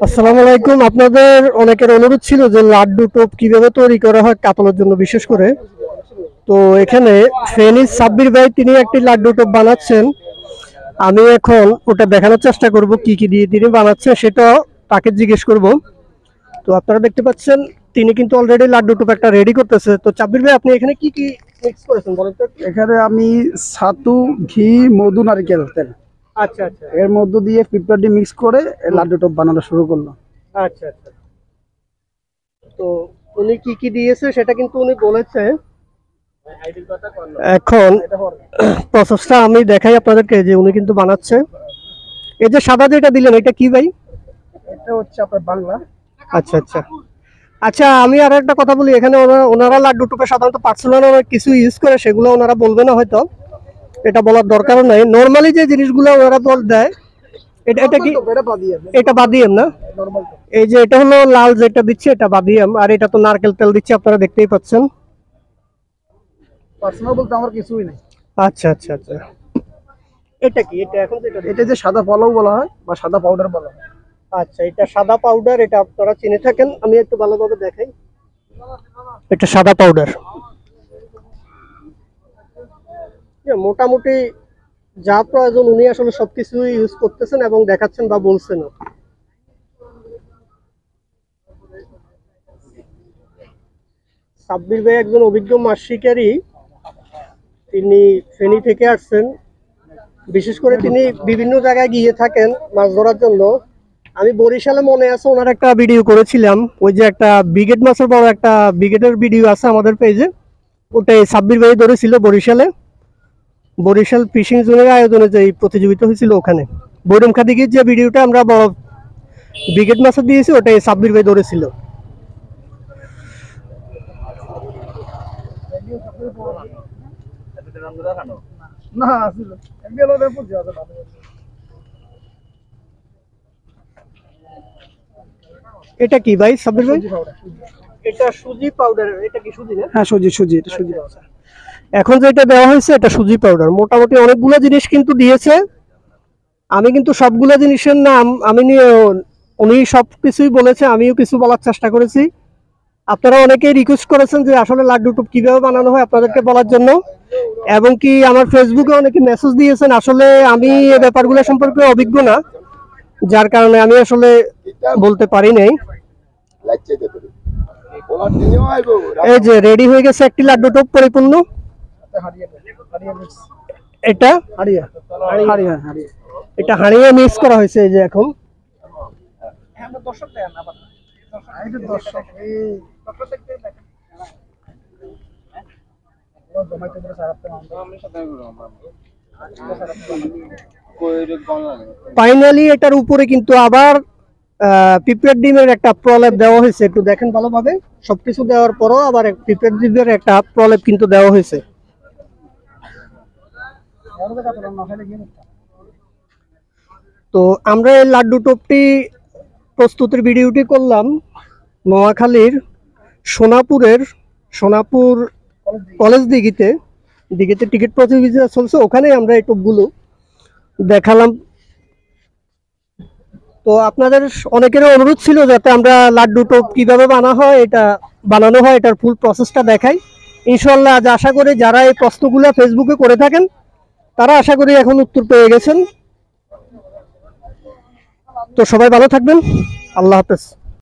আসসালামু আলাইকুম। আপনাদের অনেকের অনুরোধ ছিল যে লাড্ডু টোপ কিভাবে তৈরি করা হয় কাতলের জন্য বিশেষ করে। তো এখানে ফেনীর সাব্বির ভাই তিনি একটি লাড্ডু টোপ বানাচ্ছেন। আমি এখন ওটা দেখানোর চেষ্টা করব কি কি দিয়ে তিনি বানাচ্ছে সেটা তাকে জিজ্ঞেস করব। তো আপনারা দেখতে পাচ্ছেন তিনি কিন্তু অলরেডি লাড্ডু টোপ একটা রেডি করতেছে। তো সাব্বির ভাই আপনি এখানে কি কি মিক্স করেছেন বলেন তো? এখানে আমি ছাতু, ঘি, মধু, নারকেল তেল আচ্ছা আচ্ছা এর মধ্য দিয়ে পিঁপড়াটি মিক্স করে লাড্ডু টপ বানানো শুরু করলাম। আচ্ছা আচ্ছা। তো উনি কি কি দিয়েছে সেটা কিন্তু উনি বলেছে। এখন প্রসেসটা আমি দেখাই আপনাদেরকে যে উনি কিন্তু বানাচ্ছে। এই যে সাদা যেটা দিলেন এটা কি ভাই? এটা হচ্ছে আপনার বাংলা। আচ্ছা আচ্ছা আচ্ছা, আমি আর একটা কথা বলি, এখানে ওনারা লাড্ডু টুপে সাধারণত পার্সোনাল অনেক কিছু ইউজ করে, সেগুলো ওনারা বলবে না হয়তো, এটা বলার দরকার নাই। নর্মালি যে জিনিসগুলো ওনারা বল দেয় এটা এটা কি এটা বাদিয়াম না? এই যে এটা হলো লাল যেটা দিচ্ছে এটা বাদিয়াম, আর এটা তো নারকেল তেল দিচ্ছে আপনারা দেখতেই পাচ্ছেন। পার্সোনাল বলতে আমার কিছুই নেই। আচ্ছা আচ্ছা আচ্ছা, এটা কি? এটা এখন এটা যে সাদা পোলাও বলা হয় বা সাদা পাউডার বলা হয়। আচ্ছা, এটা সাদা পাউডার, এটা আপনারা চিনে থাকেন। আমি একটু ভালোভাবে দেখাই, এটা সাদা পাউডার। মোটামুটি যা প্রয়োজন উনি আসলে সবকিছু ইউজ করতেছেন এবং দেখাচ্ছেন বা বলছেন। সাব্বির ভাই একজন অভিজ্ঞ মাছ শিকারী, তিনি ফেনী থেকে আসছেন। বিশেষ করে তিনি বিভিন্ন জায়গায় গিয়ে থাকেন মাছ ধরার জন্য। আমি বরিশালে মনে আছে ওনার একটা ভিডিও করেছিলাম, ওই যে একটা ব্রিগেড মাছের বড় একটা ব্রিগেডের ভিডিও আছে আমাদের পেজে, ওটাই সাব্বির ভাই ধরেছিল বরিশালে। বরিশাল ফিশিং জোনের আয়োজনে যে প্রতিযোগিতা হয়েছিল ওখানে বৈরমখা দিকে যে ভিডিওটা আমরা বড় ব্রিগেড মাছের দিয়েছি ওটাই সাব্বির ভাই ধরেছিল। এটা কি ভাই সাব্বির ভাই? এটা সুজি পাউডার। এটা কি সুজি না? হ্যাঁ, সুজি সুজি, এটা সুজি। এখন যেটা দেওয়া হয়েছে এটা সুজি পাউডার। মোটামুটি অনেকগুলো জিনিস কিন্তু দিয়েছে। আমি কিন্তু সবগুলো জিনিসের নাম আমি নিয়ে, উনি সবকিছুই বলেছে, আমিও কিছু বলার চেষ্টা করেছি। আপনারা অনেকেই রিকোয়েস্ট করেছেন যে আসলে লাড্ডু টুপ কিভাবে বানানো হয় আপনাদেরকে বলার জন্য, এবং কি আমার ফেসবুকে অনেকে মেসেজ দিয়েছেন। আসলে আমি এই ব্যাপারগুলো সম্পর্কে অভিজ্ঞ না, যার কারণে আমি আসলে বলতে পারি নাই। এই যে রেডি হয়ে গেছে একটি লাড্ডু টপ পরিপূর্ণ। এটা এটা হাঁড়িয়ে মিক্স করা হয়েছে এই যে এখন। ফাইনালি এটার উপরে কিন্তু আবার পিঁপড়ের ডিমের একটা প্রলেপ দেওয়া হয়েছে। একটু দেখেন ভালোভাবে, সবকিছু দেওয়ার পরও আবার পিঁপড়ের ডিমের একটা প্রলেপ কিন্তু দেওয়া হয়েছে। তো আমরা এই লাড্ডু টোপটি প্রস্তুতির ভিডিওটি করলাম নোয়াখালীর সোনাপুর কলেজ দিঘিতে টিকিট প্রতিযোগিতা চলছে, ওখানে আমরা এই টোপগুলো দেখালাম। তো আপনাদের অনেকেরও অনুরোধ ছিল যাতে আমরা লাড্ডু টোপ কিভাবে বানানো হয় এটার ফুল প্রসেসটা দেখাই। ইনশাল্লাহ আজ আশা করি যারা এই প্রশ্নগুলো ফেসবুকে করে থাকেন তারা আশা করি এখন উত্তর পেয়ে গেছেন। তো সবাই ভালো থাকবেন, আল্লাহ হাফেজ।